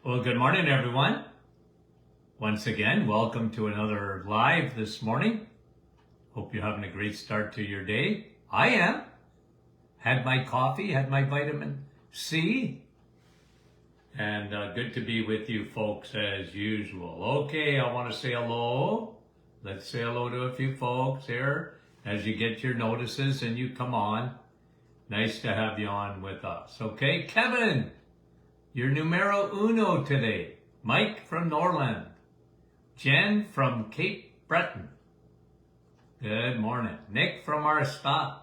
Well, good morning, everyone. Once again, welcome to another live this morning. Hope you're having a great start to your day. I am. Had my coffee, had my vitamin C, and good to be with you folks as usual. Okay, I want to say hello. Let's say hello to a few folks here as you get your notices and you come on. Nice to have you on with us. Okay, Kevin. Your numero uno today. Mike from Norland. Jen from Cape Breton. Good morning. Nick from Arsta.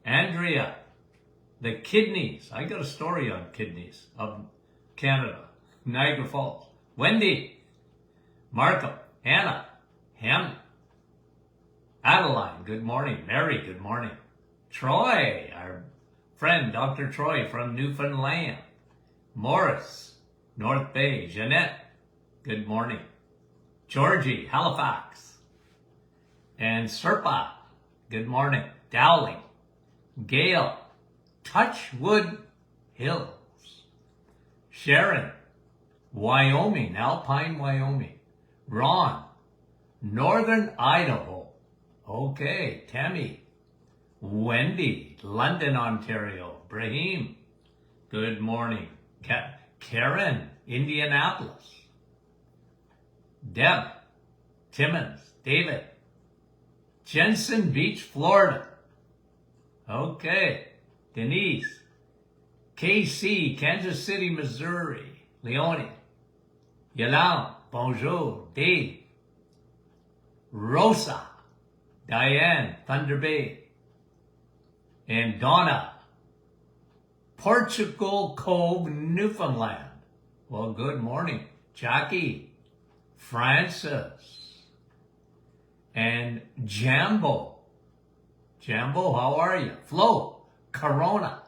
Andrea. The kidneys. I got a story on kidneys of Canada. Niagara Falls. Wendy. Markham. Hannah. Ham. Adeline. Good morning. Mary. Good morning. Troy. Our friend Dr. Troy from Newfoundland. Morris, North Bay. Jeanette, good morning. Georgie, Halifax. And Serpa, good morning. Dowling, Gail, Touchwood Hills. Sharon, Wyoming, Alpine, Wyoming. Ron, Northern Idaho. Okay, Tammy. Wendy, London, Ontario. Brahim, good morning. Karen, Indianapolis. Deb, Timmons, David. Jensen Beach, Florida. Okay. Denise. KC, Kansas City, Missouri. Leonie. Yolande, bonjour. Dave. Rosa. Diane, Thunder Bay. And Donna, Portugal Cove, Newfoundland. Well, good morning. Jackie, Francis, and Jambo. Jambo, how are you? Flo, Corona.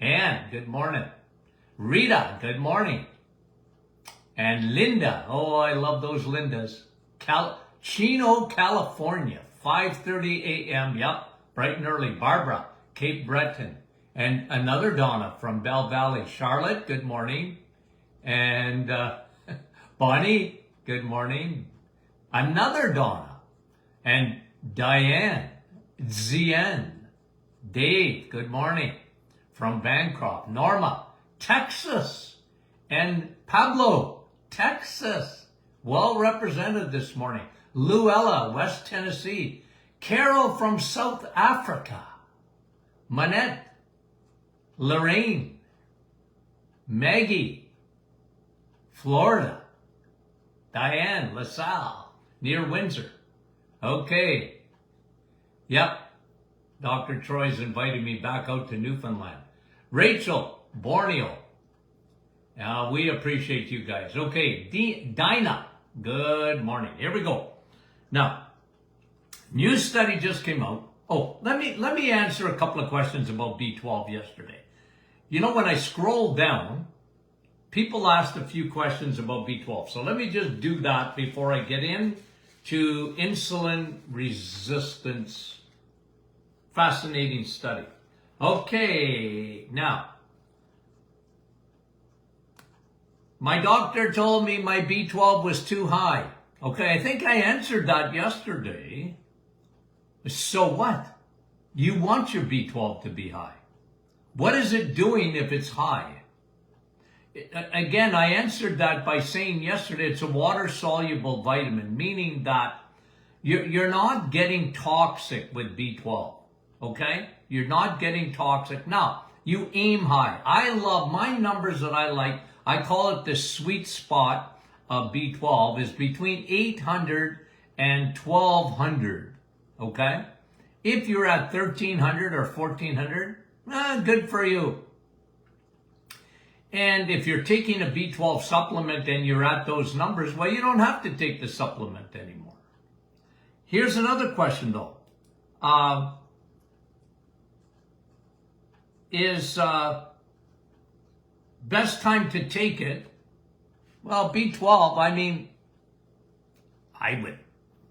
Ann, good morning. Rita, good morning. And Linda, oh, I love those Lindas. Chino, California, 5:30 a.m. Yep, bright and early. Barbara, Cape Breton, and another Donna from Bell Valley. Charlotte, good morning. And Bonnie, good morning. Another Donna. And Diane, Zien, Dave, good morning. From Bancroft. Norma, Texas. And Pablo, Texas. Well represented this morning. Luella, West Tennessee. Carol from South Africa. Manette, Lorraine, Maggie, Florida, Diane, LaSalle, near Windsor. Okay. Yep. Dr. Troy's invited me back out to Newfoundland. Rachel, Borneo. We appreciate you guys. Okay. Dinah, good morning. Here we go. Now, new study just came out. Oh, let me answer a couple of questions about B12 yesterday. You know, when I scrolled down, people asked a few questions about B12. So let me just do that before I get into insulin resistance. Fascinating study. Okay, now, my doctor told me my B12 was too high. Okay, I think I answered that yesterday. So what? You want your B12 to be high. What is it doing if it's high? Again, I answered that by saying yesterday it's a water-soluble vitamin, meaning that you're not getting toxic with B12, okay? You're not getting toxic. Now, you aim high. I love my numbers that I like. I call it the sweet spot of B12 is between 800 and 1200. Okay? If you're at 1300 or 1400, good for you. And if you're taking a B12 supplement and you're at those numbers, well, you don't have to take the supplement anymore. Here's another question though. Is best time to take it? Well, B12, I mean, I would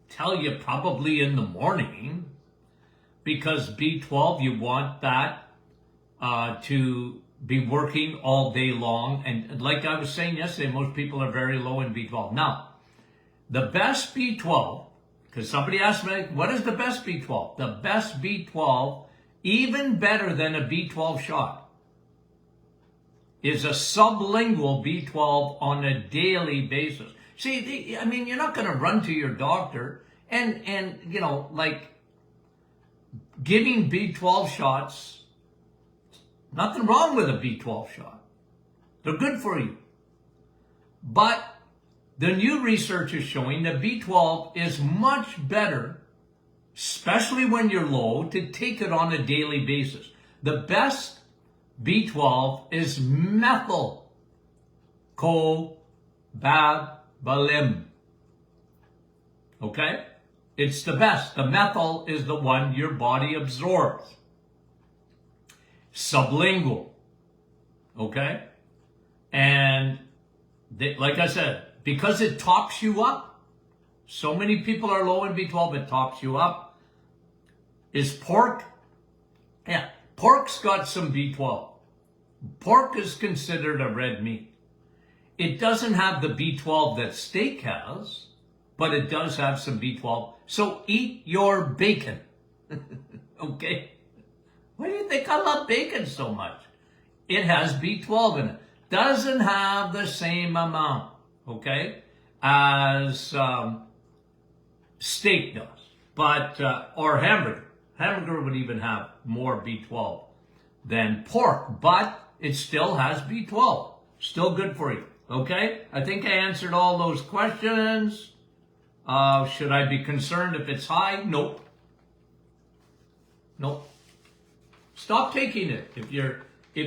tell you probably in the morning, because B12, you want that to be working all day long. And like I was saying yesterday, most people are very low in B12. Now, the best B12, because somebody asked me, what is the best B12? The best B12, even better than a B12 shot, is a sublingual B12 on a daily basis. See, I mean, you're not going to run to your doctor and you know, like giving B12 shots. Nothing wrong with a B12 shot. They're good for you. But the new research is showing that B12 is much better, especially when you're low, to take it on a daily basis. The best B12 is methylcobalamin. Okay? It's the best. The methyl is the one your body absorbs. Sublingual. Okay? And like I said, because it tops you up, so many people are low in B12, it tops you up. Is pork? Yeah, pork's got some B12. Pork is considered a red meat. It doesn't have the B12 that steak has, but it does have some B12. So eat your bacon. Okay? Why do you think I love bacon so much? It has B12 in it. Doesn't have the same amount, okay, as steak does, but or hamburger. Hamburger would even have more B12 than pork, but it still has B12. Still good for you, okay? I think I answered all those questions. Should I be concerned if it's high? Nope. Nope. Stop taking it if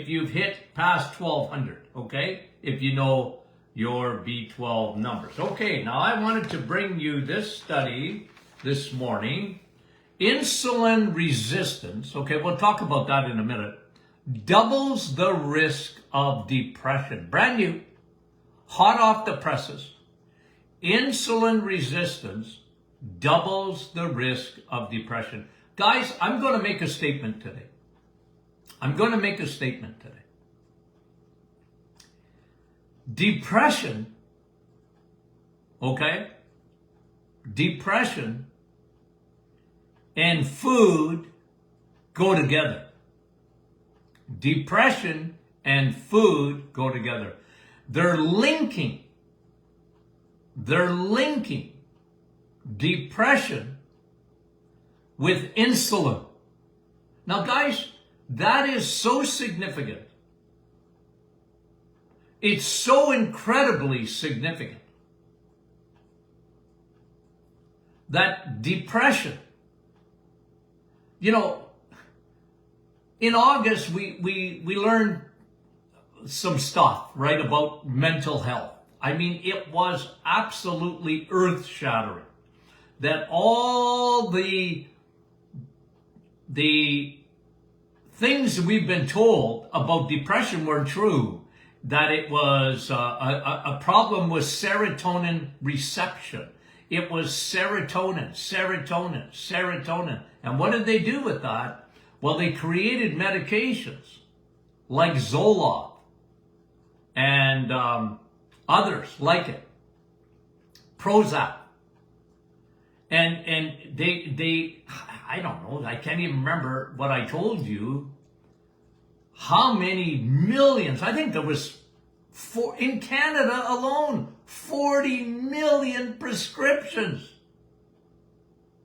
you've hit past 1200, okay? If you know your B12 numbers. Okay, now I wanted to bring you this study this morning. Insulin resistance, okay, we'll talk about that in a minute, doubles the risk of depression. Brand new, hot off the presses. Insulin resistance doubles the risk of depression. Guys, I'm going to make a statement today. Depression, okay? Depression and food go together. Depression and food go together. They're linking depression with insulin. Now, guys, that is so significant. It's so incredibly significant that depression, you know, in August we learned some stuff, right, about mental health. I mean, it was absolutely earth-shattering that all the things we've been told about depression were true, that it was a problem with serotonin reception. It was serotonin. And what did they do with that? Well, they created medications like Zoloft and others like it, Prozac. And they, I don't know, I can't even remember what I told you, how many millions, I think there was, in Canada alone, 40 million prescriptions.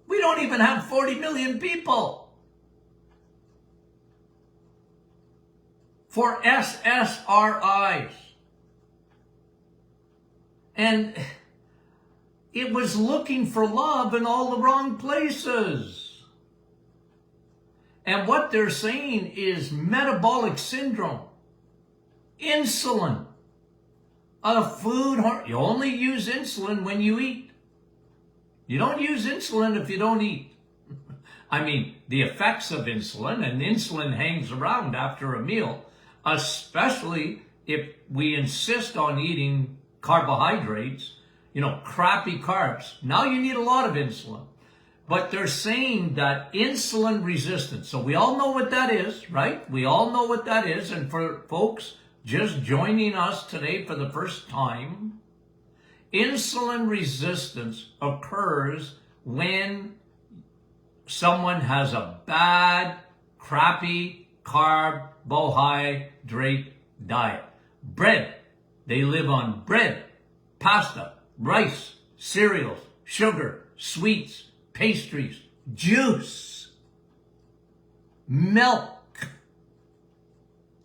We don't even have 40 million people for SSRIs. And it was looking for love in all the wrong places. And what they're saying is metabolic syndrome, insulin, a food hormone. You only use insulin when you eat. You don't use insulin if you don't eat. I mean, the effects of insulin, and insulin hangs around after a meal, especially if we insist on eating carbohydrates, you know, crappy carbs. Now you need a lot of insulin. But they're saying that insulin resistance, so we all know what that is, right? We all know what that is. And for folks just joining us today for the first time, insulin resistance occurs when someone has a bad, crappy carbohydrate diet. Bread. They live on bread, pasta, rice, cereals, sugar, sweets, pastries, juice, milk.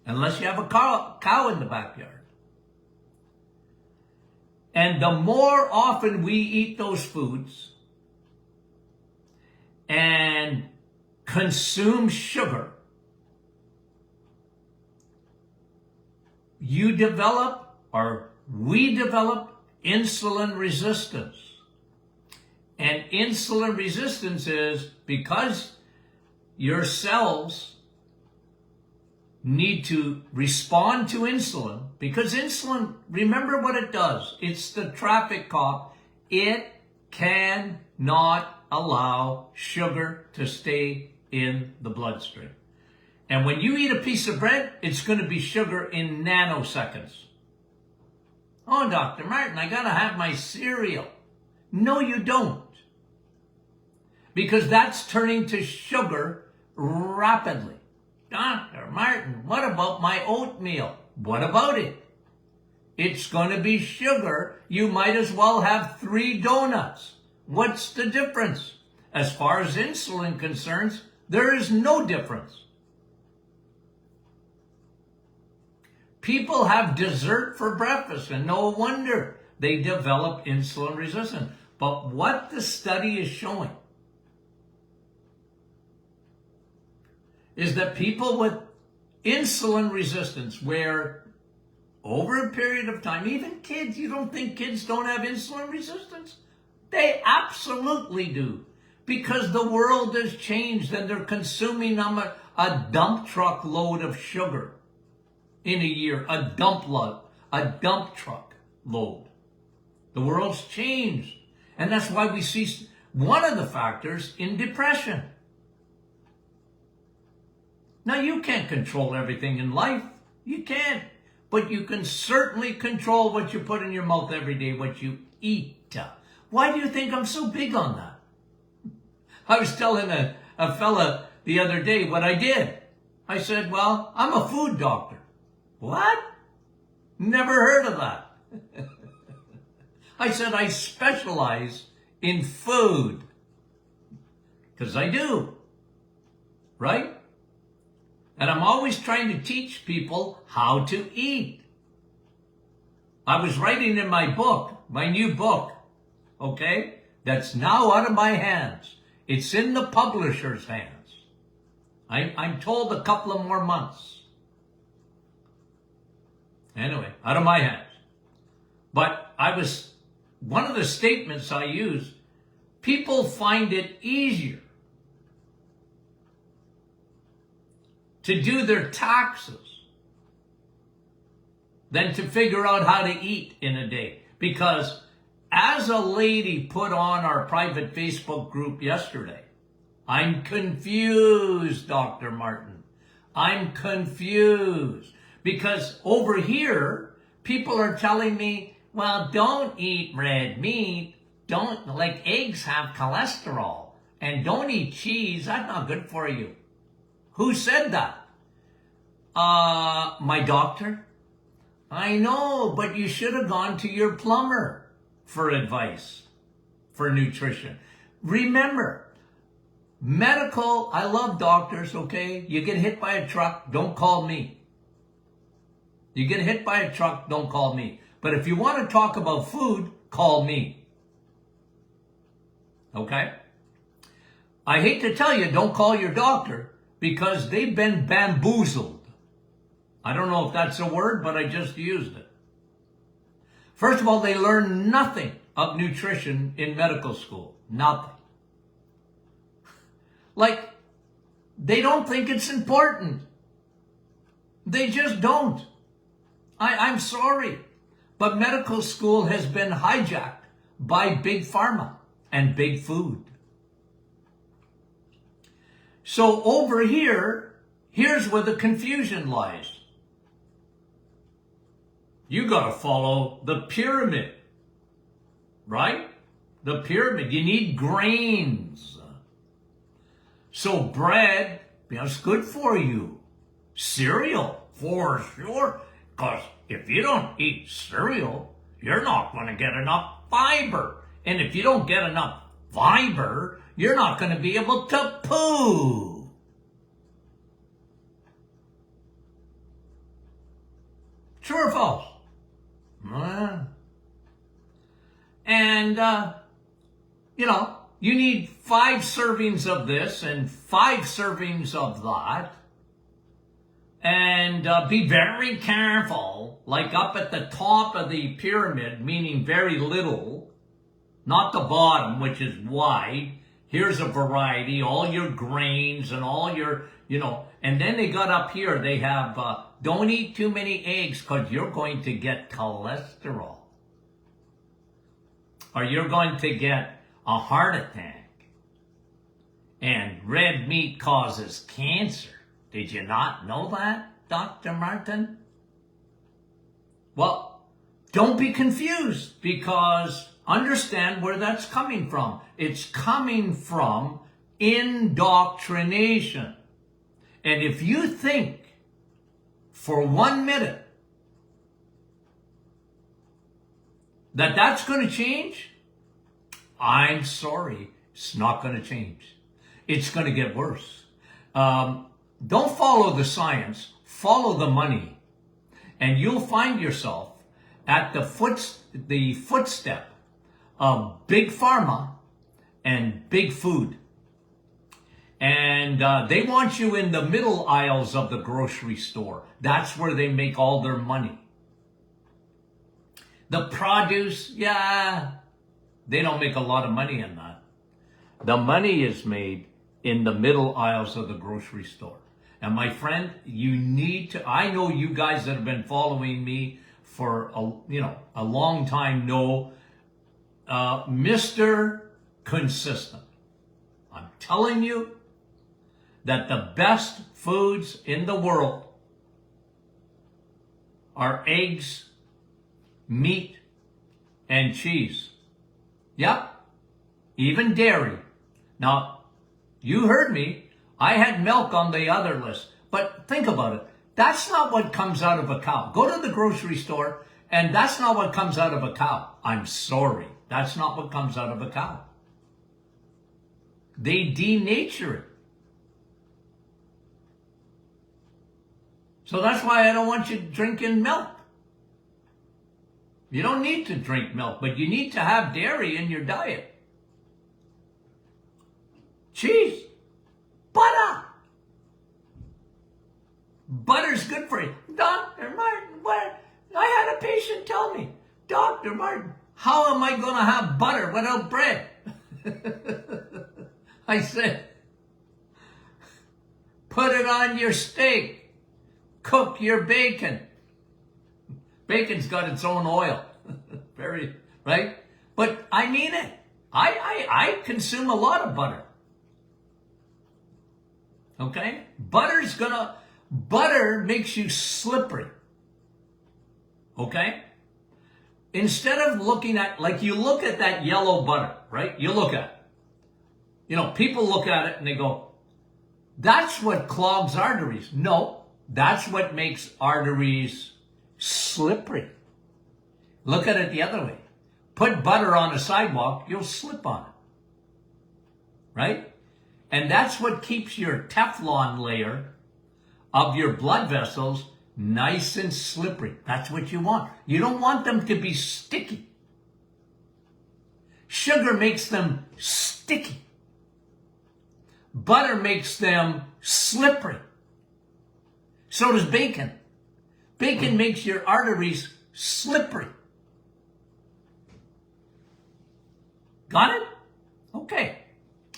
Unless you have a cow in the backyard. And the more often we eat those foods and consume sugar, you develop, or we develop, insulin resistance. And insulin resistance is because your cells need to respond to insulin, because insulin, remember what it does. It's the traffic cop. It cannot allow sugar to stay in the bloodstream. And when you eat a piece of bread, it's going to be sugar in nanoseconds. Oh, Dr. Martin, I got to have my cereal. No, you don't. Because that's turning to sugar rapidly. Dr. Martin, what about my oatmeal? What about it? It's going to be sugar. You might as well have 3 donuts. What's the difference? As far as insulin concerns, there is no difference. People have dessert for breakfast, and no wonder they develop insulin resistance. But what the study is showing is that people with insulin resistance, where over a period of time, even kids, you don't think kids don't have insulin resistance? They absolutely do. Because the world has changed and they're consuming a dump truck load of sugar in a year, a dump truck load. The world's changed. And that's why we see one of the factors in depression. Now, you can't control everything in life. You can't. But you can certainly control what you put in your mouth every day, what you eat. Why do you think I'm so big on that? I was telling a fella the other day what I did. I said, well, I'm a food doctor. What? Never heard of that. I said, I specialize in food. Because I do. Right? And I'm always trying to teach people how to eat. I was writing in my book, my new book, okay, that's now out of my hands. It's in the publisher's hands. I'm told a couple of more months. Anyway, out of my hands. But one of the statements I used, people find it easier to do their taxes than to figure out how to eat in a day. Because as a lady put on our private Facebook group yesterday, I'm confused, Dr. Martin. I'm confused. Because over here, people are telling me, well, don't eat red meat. Don't, like eggs have cholesterol. And don't eat cheese. That's not good for you. Who said that? My doctor. I know, but you should have gone to your plumber for advice, for nutrition. Remember, medical, I love doctors, okay? You get hit by a truck, don't call me. You get hit by a truck, don't call me. But if you want to talk about food, call me. Okay? I hate to tell you, don't call your doctor because they've been bamboozled. I don't know if that's a word, but I just used it. First of all, they learn nothing of nutrition in medical school. Nothing. Like, they don't think it's important. They just don't. I'm sorry. But medical school has been hijacked by big pharma and big food. So over here, here's where the confusion lies. You got to follow the pyramid, right? The pyramid. You need grains. So bread, that's good for you. Cereal, for sure. Because if you don't eat cereal, you're not going to get enough fiber. And if you don't get enough fiber, you're not going to be able to poo. True or false? And, you need 5 servings of this and 5 servings of that. And be very careful, like up at the top of the pyramid, meaning very little, not the bottom, which is wide. Here's a variety, all your grains and all your, and then they got up here, they have, don't eat too many eggs because you're going to get cholesterol. Or you're going to get a heart attack. And red meat causes cancer. Did you not know that, Dr. Martin? Well, don't be confused, because understand where that's coming from. It's coming from indoctrination. And if you think for 1 minute that that's going to change, I'm sorry, it's not going to change. It's going to get worse. Don't follow the science, follow the money. And you'll find yourself at the footstep of big pharma and big food. And they want you in the middle aisles of the grocery store. That's where they make all their money. The produce, they don't make a lot of money in that. The money is made in the middle aisles of the grocery store. And my friend, you need to, I know you guys that have been following me for a long time know Mr. Consistent. I'm telling you that the best foods in the world are eggs, meat, and cheese. Yep, even dairy. Now, you heard me. I had milk on the other list. But think about it. That's not what comes out of a cow. Go to the grocery store, and that's not what comes out of a cow. I'm sorry. That's not what comes out of a cow. They denature it. So that's why I don't want you drinking milk. You don't need to drink milk, but you need to have dairy in your diet. Cheese. Butter. Butter's good for you. Dr. Martin, what? I had a patient tell me, Dr. Martin, how am I going to have butter without bread? I said, put it on your steak. Cook your bacon. Bacon's got its own oil. Right? But I mean it. I consume a lot of butter. Okay? Butter makes you slippery. Okay? Instead of looking at, like you look at that yellow butter, right? You look at it. People look at it and they go, that's what clogs arteries. No, that's what makes arteries slippery. Look at it the other way. Put butter on a sidewalk, you'll slip on it. Right? And that's what keeps your Teflon layer of your blood vessels nice and slippery. That's what you want. You don't want them to be sticky. Sugar makes them sticky. Butter makes them slippery. So does bacon. Bacon makes your arteries slippery. Got it? Okay.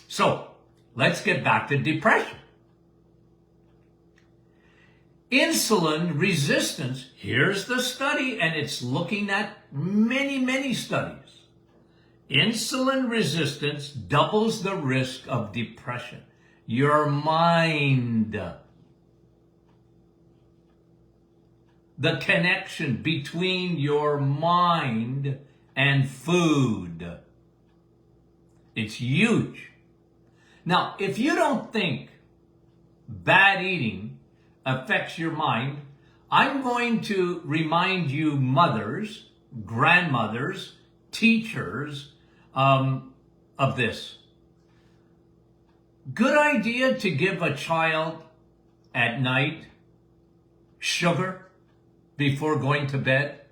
So, let's get back to depression. Insulin resistance, here's the study, and it's looking at many, many studies. Insulin resistance doubles the risk of depression. your mind. The connection between your mind and food. It's huge. Now, if you don't think bad eating affects your mind, I'm going to remind you mothers, grandmothers, teachers of this. Good idea to give a child at night sugar before going to bed.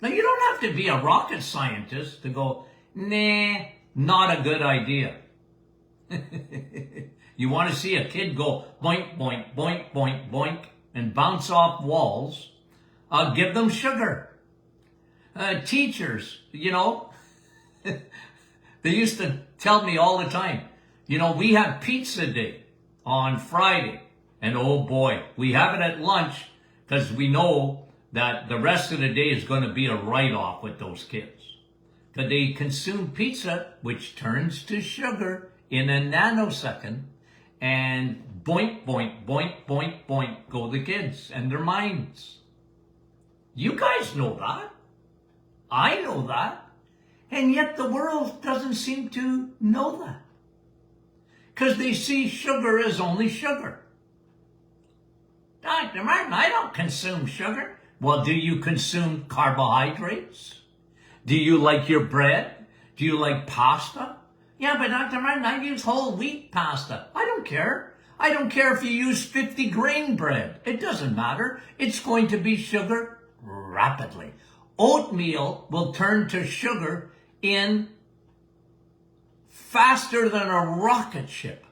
Now, you don't have to be a rocket scientist to go, nah, not a good idea. You want to see a kid go boink, boink, boink, boink, boink, and bounce off walls, give them sugar. Teachers, they used to tell me all the time, we have pizza day on Friday. And oh boy, we have it at lunch because we know that the rest of the day is going to be a write-off with those kids. Because they consume pizza, which turns to sugar in a nanosecond, and boink, boink, boink, boink, boink go the kids and their minds. You guys know that. I know that. And yet the world doesn't seem to know that. Because they see sugar as only sugar. Dr. Martin, I don't consume sugar. Well, do you consume carbohydrates? Do you like your bread? Do you like pasta? Yeah, but Dr. Martin, I use whole wheat pasta. I don't care. I don't care if you use 50 grain bread. It doesn't matter. It's going to be sugar rapidly. Oatmeal will turn to sugar in faster than a rocket ship.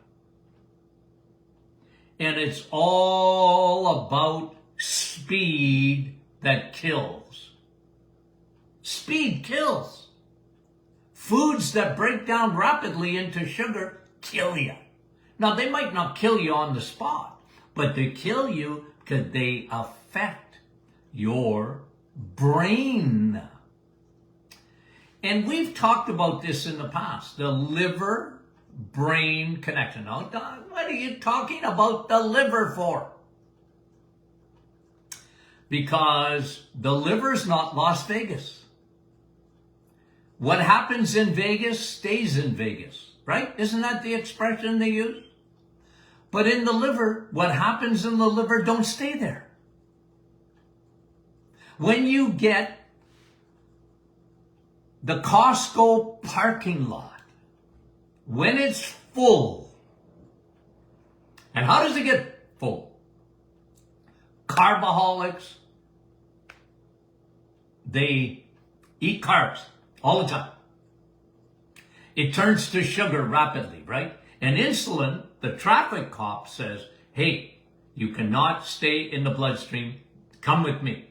And it's all about speed that kills. Speed kills. Foods that break down rapidly into sugar kill you. Now, they might not kill you on the spot, but they kill you because they affect your brain. And we've talked about this in the past, the liver-brain connection. Now, Don, what are you talking about the liver for? Because the liver's not Las Vegas. What happens in Vegas stays in Vegas, right? Isn't that the expression they use? But in the liver, what happens in the liver don't stay there. When you get the Costco parking lot, when it's full, and how does it get full? Carboholics, they eat carbs all the time. It turns to sugar rapidly, right? And insulin, the traffic cop says, hey, you cannot stay in the bloodstream. Come with me.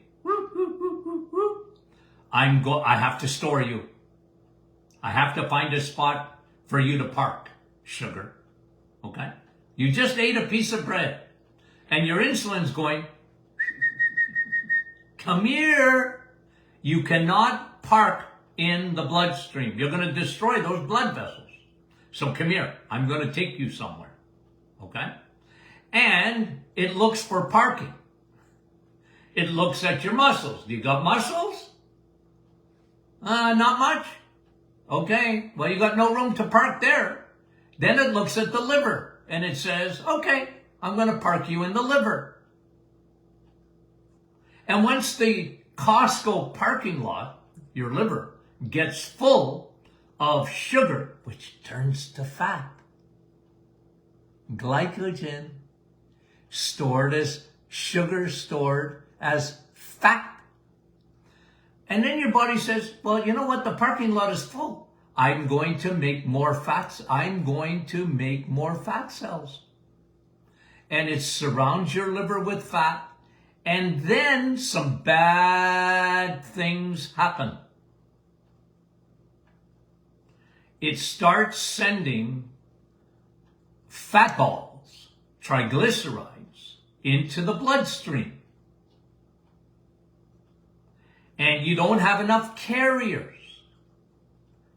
I have to store you. I have to find a spot for you to park, sugar. Okay? You just ate a piece of bread and your insulin's going, come here. You cannot park in the bloodstream. You're going to destroy those blood vessels. So come here. I'm going to take you somewhere. Okay? And it looks for parking. It looks at your muscles. You got muscles? Not much. Okay, well, you got no room to park there. Then it looks at the liver and it says, okay, I'm going to park you in the liver. And once the Costco parking lot, your liver, gets full of sugar, which turns to fat, glycogen, stored as sugar, stored as fat. And then your body says, well, you know what? The parking lot is full. I'm going to make more fats. I'm going to make more fat cells. And it surrounds your liver with fat. And then some bad things happen. It starts sending fat balls, triglycerides, into the bloodstream. And you don't have enough carriers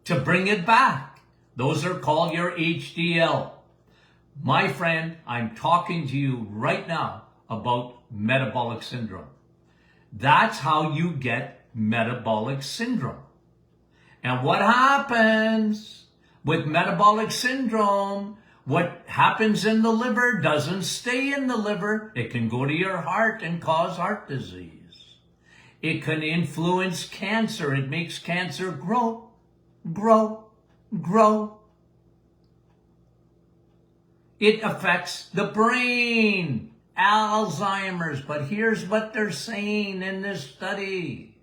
to bring it back. Those are called your HDL, My friend, I'm talking to you right now about metabolic syndrome. That's how you get metabolic syndrome. And what happens with metabolic syndrome, what happens in the liver doesn't stay in the liver. It can go to your heart and cause heart disease. It can influence cancer. It makes cancer grow. It affects the brain, Alzheimer's. But here's what they're saying in this study.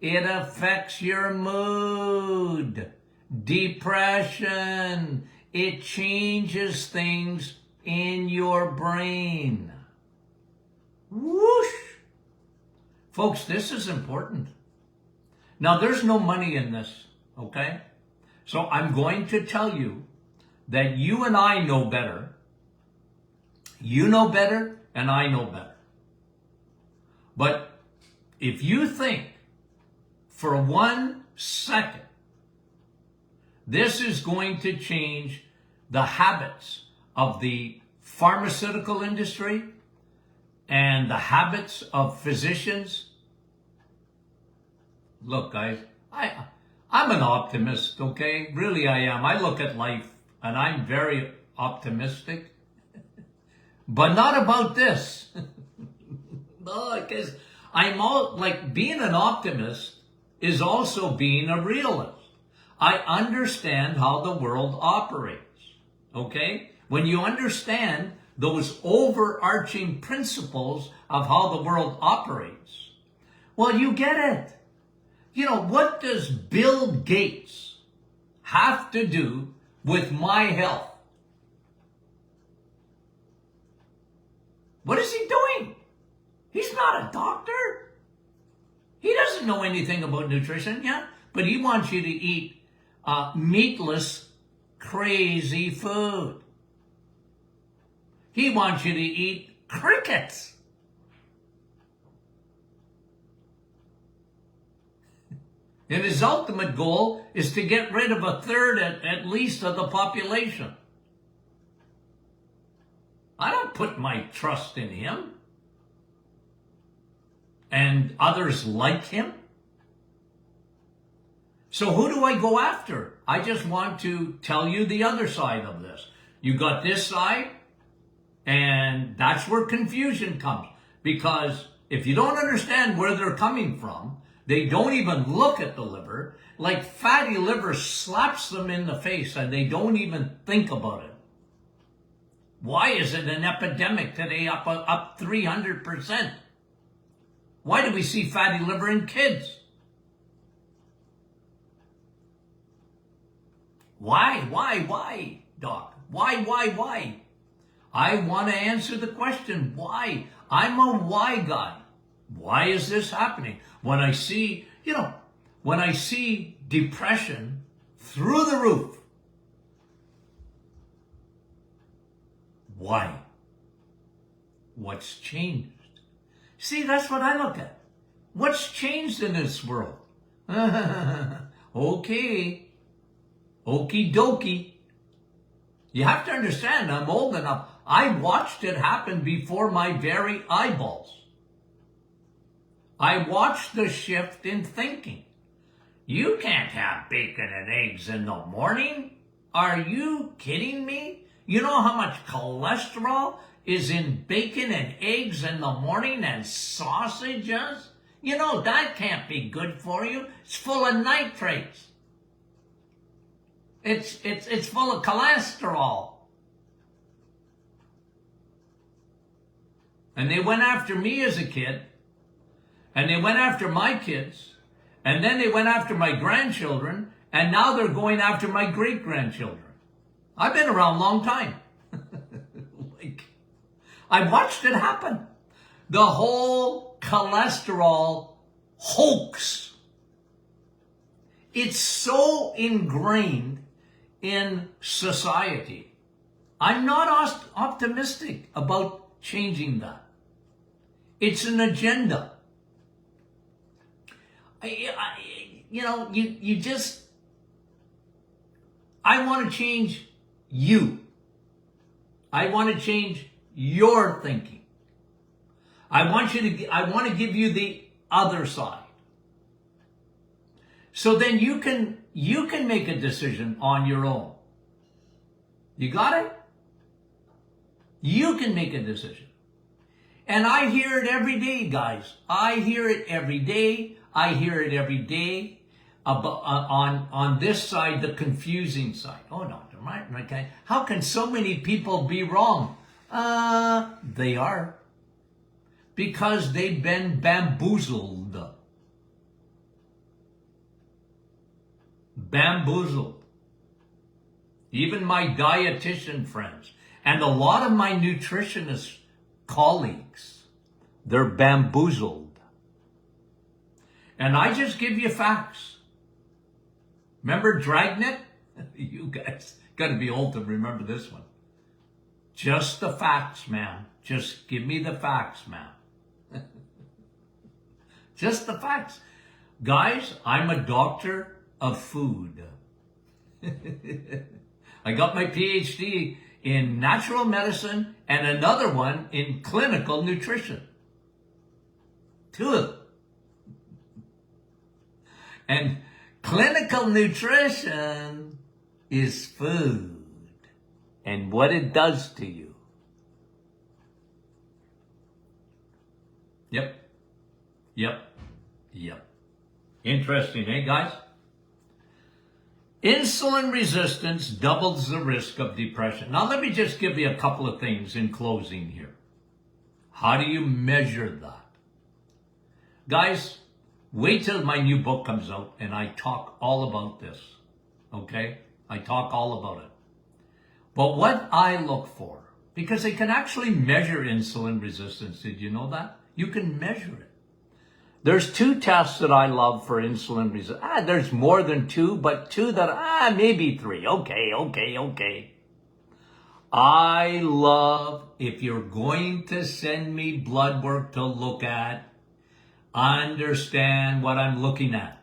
It affects your mood, depression. It changes things in your brain. Whoosh! Folks, this is important. Now, there's no money in this, okay? So I'm going to tell you that you and I know better. You know better, and I know better. But if you think for 1 second this is going to change the habits of the pharmaceutical industry and the habits of physicians, look, guys, I'm an optimist, okay? Really, I am. I look at life and I'm very optimistic, but not about this. No, because I'm all like, being an optimist is also being a realist. I understand how the world operates, okay? When you understand those overarching principles of how the world operates, well, you get it. You know, what does Bill Gates have to do with my health? What is he doing? He's not a doctor. He doesn't know anything about nutrition, yeah? But he wants you to eat meatless, crazy food. He wants you to eat crickets. And his ultimate goal is to get rid of a third at least of the population. I don't put my trust in him and others like him. So who do I go after? I just want to tell you the other side of this. You got this side, and that's where confusion comes. Because if you don't understand where they're coming from, they don't even look at the liver. Like fatty liver slaps them in the face and they don't even think about it. Why is it an epidemic today up 300%? Why do we see fatty liver in kids? Why, Doc? Why? I want to answer the question, why? I'm a why guy. Why is this happening? When I see depression through the roof, why? What's changed? See, that's what I look at. What's changed in this world? Okay. Okie dokie. You have to understand, I'm old enough. I watched it happen before my very eyeballs. I watched the shift in thinking. You can't have bacon and eggs in the morning. Are you kidding me? You know how much cholesterol is in bacon and eggs in the morning and sausages? You know, that can't be good for you. It's full of nitrates. It's full of cholesterol. And they went after me as a kid, and they went after my kids, and then they went after my grandchildren, and now they're going after my great-grandchildren. I've been around a long time. I watched it happen. The whole cholesterol hoax. It's so ingrained in society. I'm not optimistic about changing that. It's an agenda. I want to change you. I want to change your thinking. I want to give you the other side. So then you can make a decision on your own. You got it? You can make a decision. And I hear it every day, guys. I hear it every day. I hear it every day about, on this side, the confusing side. Oh, no, right? How can so many people be wrong? They are. Because they've been bamboozled. Bamboozled. Even my dietitian friends and a lot of my nutritionist colleagues, they're bamboozled. And I just give you facts. Remember Dragnet? You guys got to be old to remember this one. Just the facts, man. Just give me the facts, man. Just the facts. Guys, I'm a doctor of food. I got my PhD in natural medicine and another one in clinical nutrition. 2 of them. And clinical nutrition is food and what it does to you. Yep. Interesting, eh, guys? Insulin resistance doubles the risk of depression. Now, let me just give you a couple of things in closing here. How do you measure that? Guys, wait till my new book comes out and I talk all about this. Okay? I talk all about it. But what I look for, because they can actually measure insulin resistance. Did you know that? You can measure it. There's 2 tests that I love for insulin resistance. There's more than 2, but 2 that, maybe 3. Okay. I love, if you're going to send me blood work to look at, understand what I'm looking at.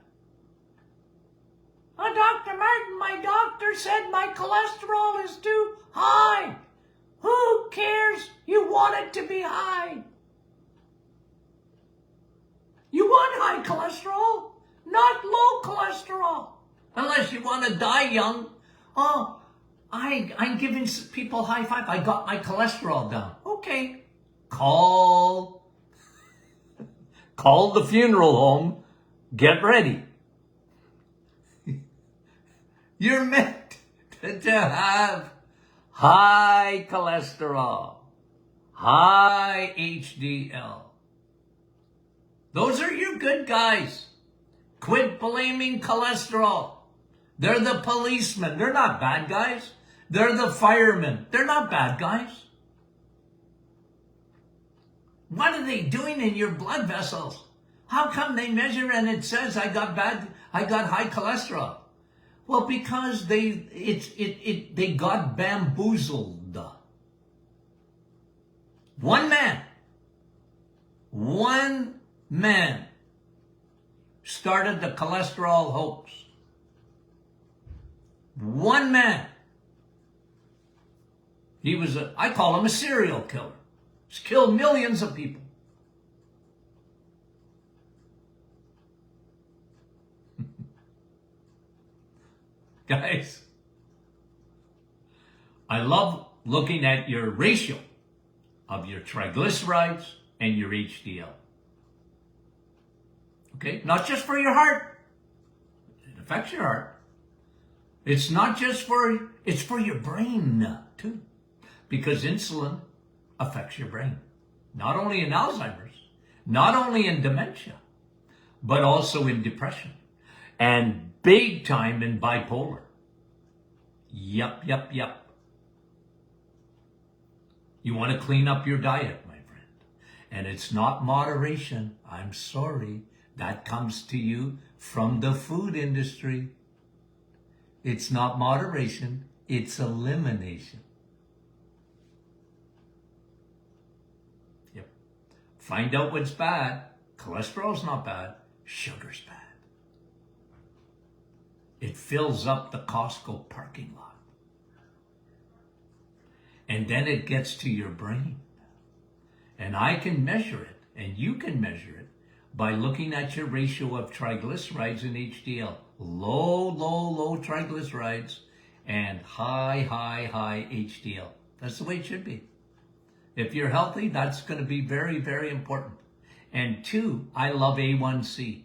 Dr. Martin, my doctor said my cholesterol is too high. Who cares? You want it to be high. You want high cholesterol, not low cholesterol. Unless you want to die young. Oh, I'm giving people high five. I got my cholesterol down. Okay. Call the funeral home. Get ready. You're meant to have high cholesterol, high HDL. Those are your good guys. Quit blaming cholesterol. They're the policemen. They're not bad guys. They're the firemen. They're not bad guys. What are they doing in your blood vessels? How come they measure and it says I got high cholesterol? Well, because they got bamboozled. One man started the cholesterol hoax. One man. I call him a serial killer. He's killed millions of people. Guys, I love looking at your ratio of your triglycerides and your HDL. Okay? Not just for your heart. It affects your heart. It's not just it's for your brain too. Because insulin affects your brain. Not only in Alzheimer's, not only in dementia, but also in depression. And big time in bipolar. Yup. You want to clean up your diet, my friend. And it's not moderation. I'm sorry. That comes to you from the food industry. It's not moderation. It's elimination. Yep. Find out what's bad. Cholesterol's not bad. Sugar's bad. It fills up the Costco parking lot. And then it gets to your brain. And I can measure it, and you can measure it by looking at your ratio of triglycerides and HDL. Low triglycerides and high HDL. That's the way it should be. If you're healthy, that's going to be very, very important. And two, I love A1C.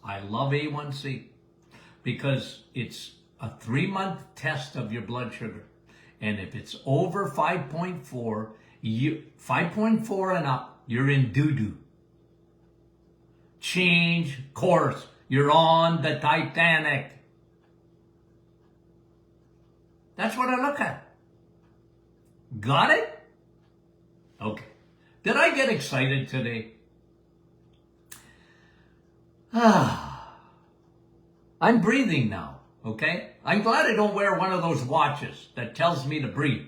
I love A1C because it's a 3-month test of your blood sugar. And if it's over 5.4, 5.4 and up, you're in doo-doo. Change course. You're on the Titanic. That's what I look at. Got it? Okay. Did I get excited today? I'm breathing now, okay? I'm glad I don't wear one of those watches that tells me to breathe.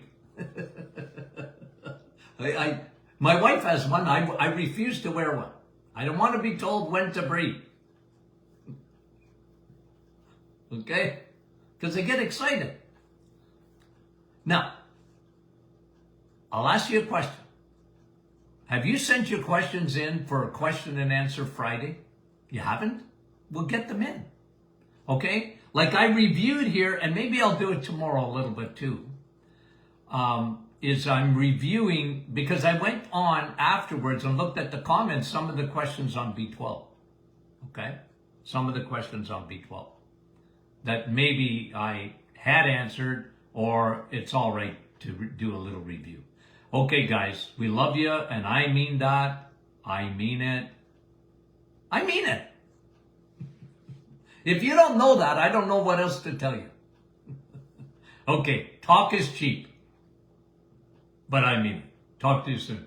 My wife has one. I refuse to wear one. I don't want to be told when to breathe. Okay? Because I get excited. Now, I'll ask you a question. Have you sent your questions in for a question and answer Friday? You haven't? We'll get them in. Okay? Like I reviewed here, and maybe I'll do it tomorrow a little bit too. Is I'm reviewing, because I went on afterwards and looked at the comments, some of the questions on B12. Okay? Some of the questions on B12 that maybe I had answered, or it's all right to do a little review. Okay, guys, we love you, and I mean that. I mean it. I mean it. If you don't know that, I don't know what else to tell you. Okay, talk is cheap. But I mean it. Talk to you soon.